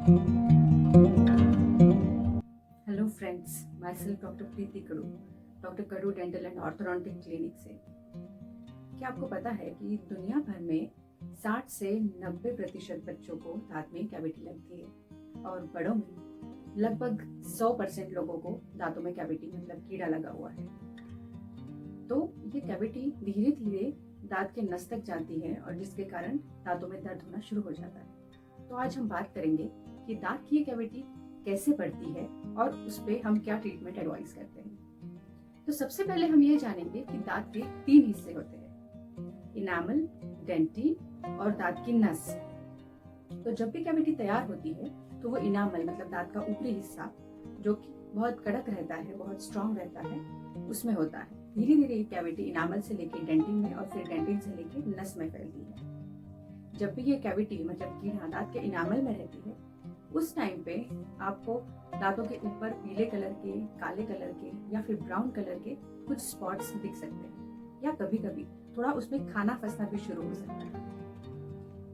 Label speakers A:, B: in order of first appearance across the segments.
A: Hello friends, myself doctor Preeti Kadu, doctor Kadu dental and orthodontic clinic से। क्या आपको पता है कि दुनिया भर में 60 से 90% बच्चों को दांत में कैविटी लगती है और बड़ों में लगभग 100% लोगों को दांतों में कैविटी मतलब कीड़ा लगा हुआ है। तो ये कैविटी धीरे धीरे दांत के नस तक जाती है और जिसके कारण दांतों में दर्द होना शुरू हो जाता है। तो आज हम बात करेंगे कि दांत की ये कैविटी कैसे बढ़ती है और उस पे हम क्या ट्रीटमेंट एडवाइस करते हैं। तो सबसे पहले हम ये जानेंगे कि दांत के 3 हिस्से होते हैं, इनामल, डेंटिन और दांत की नस। तो जब भी कैविटी तैयार होती है तो वो इनामल मतलब दांत का ऊपरी हिस्सा जो कि बहुत कड़क रहता है, बहुत स्ट्रांग रहता है, उसमें होता है। धीरे धीरे ये कैविटी इनामल से लेके डेंटिन में और फिर डेंटिन से लेके नस में फैलती है। जब भी ये कैविटी मतलब कीड़ा दांत के इनामल में रहती है उस टाइम पे आपको दांतों के ऊपर पीले कलर के, काले कलर के या फिर ब्राउन कलर के कुछ स्पॉट्स दिख सकते हैं या कभी कभी थोड़ा उसमें खाना फंसना भी शुरू हो सकता है।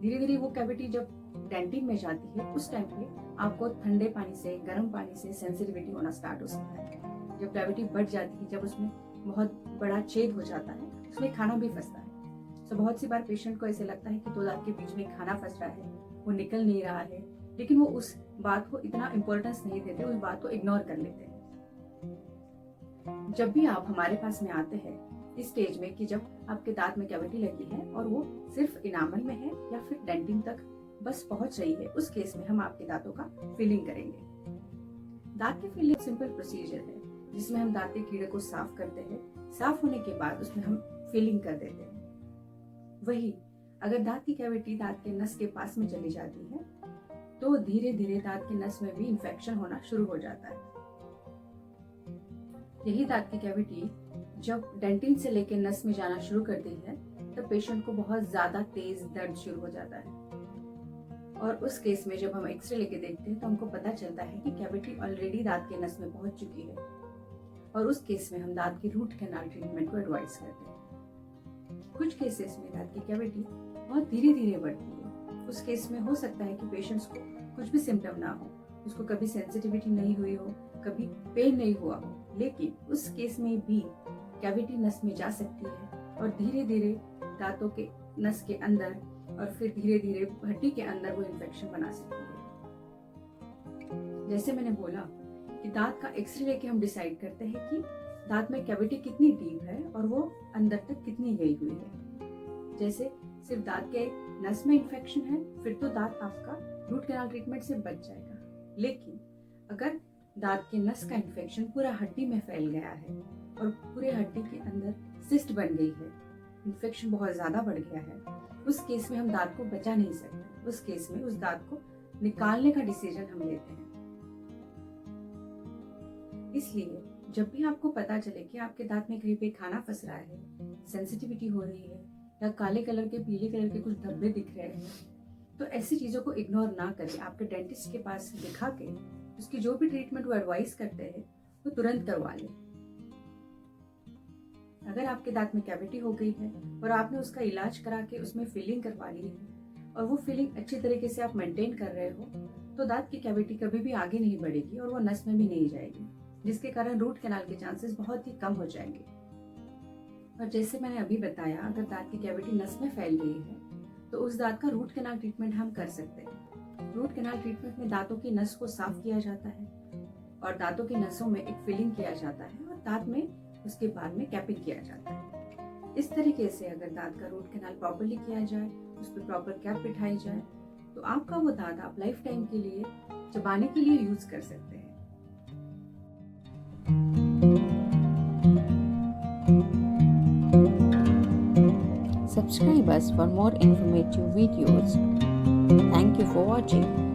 A: धीरे धीरे वो कैविटी जब डेंटिन में जाती है उस टाइम पे आपको ठंडे पानी से, गर्म पानी से सेंसिटिविटी होना स्टार्ट हो सकता है। जब कैविटी बढ़ जाती है, जब उसमें बहुत बड़ा छेद हो जाता है, उसमें खाना भी फंसता है। तो बहुत सी बार पेशेंट को ऐसे लगता है कि 2 दांत के बीच में खाना फंस रहा है, वो निकल नहीं रहा है, लेकिन वो उस बात को इतना इम्पोर्टेंस नहीं देते, उस बात को इग्नोर कर लेते हैं। जब भी आप हमारे पास में आते हैं इस स्टेज में कि जब आपके दांत में कैविटी लगी है और वो सिर्फ इनामल में है या फिर डेंटिन तक बस पहुंच रही है, उस केस में हम आपके दांतों का फिलिंग करेंगे। दांत की फिलिंग सिंपल प्रोसीजर है जिसमें हम दांत के कीड़े को साफ करते हैं। साफ होने के बाद उसमें हम फिलिंग कर देते हैं। वही अगर दांत की कैविटी दांत के नस के पास में चली जाती है तो धीरे धीरे दांत के नस में भी इंफेक्शन होना शुरू हो जाता है। यही दांत की कैविटी जब डेंटिन से लेकर नस में जाना शुरू करती है तब पेशेंट को बहुत ज्यादा तेज दर्द शुरू हो जाता है और उस केस में जब हम एक्सरे लेके देखते हैं तो हमको पता चलता है कि कैविटी ऑलरेडी दांत के नस में पहुंच चुकी है और उस केस में हम दांत की रूट कैनाल ट्रीटमेंट को एडवाइस करते हैं। कुछ केसेस में दांत की कैविटी बहुत धीरे धीरे बढ़ती है। उस केस में हो सकता है कि पेशेंट्स को कुछ भी सिम्टम ना हो, उसको कभी सेंसिटिविटी नहीं हुई हो, कभी पेन नहीं हुआ हो, लेकिन उस केस में भी कैविटी नस में जा सकती है और धीरे धीरे दांतों के नस के अंदर और फिर धीरे धीरे हड्डी के अंदर वो इन्फेक्शन बना सकती है। जैसे मैंने बोला कि दांत का एक्सरे लेके हम डिसाइड करते हैं कि दांत में कैविटी कितनी डीप है और वो अंदर तक कितनी गई हुई है। जैसे सिर्फ दांत के नस में इन्फेक्शन है फिर तो दांत आपका रूट कैनाल ट्रीटमेंट से बच जाएगा, लेकिन अगर दांत के नस का इन्फेक्शन पूरा हड्डी में फैल गया है और पूरे हड्डी के अंदर सिस्ट बन गई है, इन्फेक्शन बहुत ज्यादा बढ़ गया है, उस केस में हम दांत को बचा नहीं सकते। उस केस में उस दांत को निकालने का डिसीजन हम लेते हैं। इसलिए जब भी आपको पता चले कि आपके दांत में कहीं पे खाना फंस रहा है, सेंसिटिविटी हो रही है या काले कलर के, पीले कलर के कुछ धब्बे दिख रहे हैं, तो ऐसी चीजों को इग्नोर ना करें। आपके डेंटिस्ट के पास दिखा के उसकी जो भी ट्रीटमेंट वो एडवाइस करते हैं वो तुरंत करवा लें। अगर आपके दांत में कैविटी हो गई है और आपने उसका इलाज करा के उसमें फिलिंग करवा ली है और वो फिलिंग अच्छी तरीके से आप मेंटेन कर रहे हो तो दांत की कैविटी कभी भी आगे नहीं बढ़ेगी और वो नस में भी नहीं जाएगी, जिसके कारण रूट कैनाल के चांसेस बहुत ही कम हो जाएंगे। और जैसे मैंने अभी बताया, अगर दांत की कैविटी नस में फैल गई है तो उस दांत का रूट कैनाल ट्रीटमेंट हम कर सकते हैं। रूट कैनाल ट्रीटमेंट में दांतों की नस को साफ किया जाता है और दांतों की नसों में एक फिलिंग किया जाता है और दांत में उसके बाद में कैपिंग किया जाता है। इस तरीके से अगर दांत का रूट कैनाल प्रॉपरली किया जाए, उस पर प्रॉपर कैप बिठाई जाए तो आपका वो दांत आप लाइफ टाइम के लिए चबाने के लिए यूज कर सकते हैं।
B: Subscribe us for more informative videos. Thank you for watching.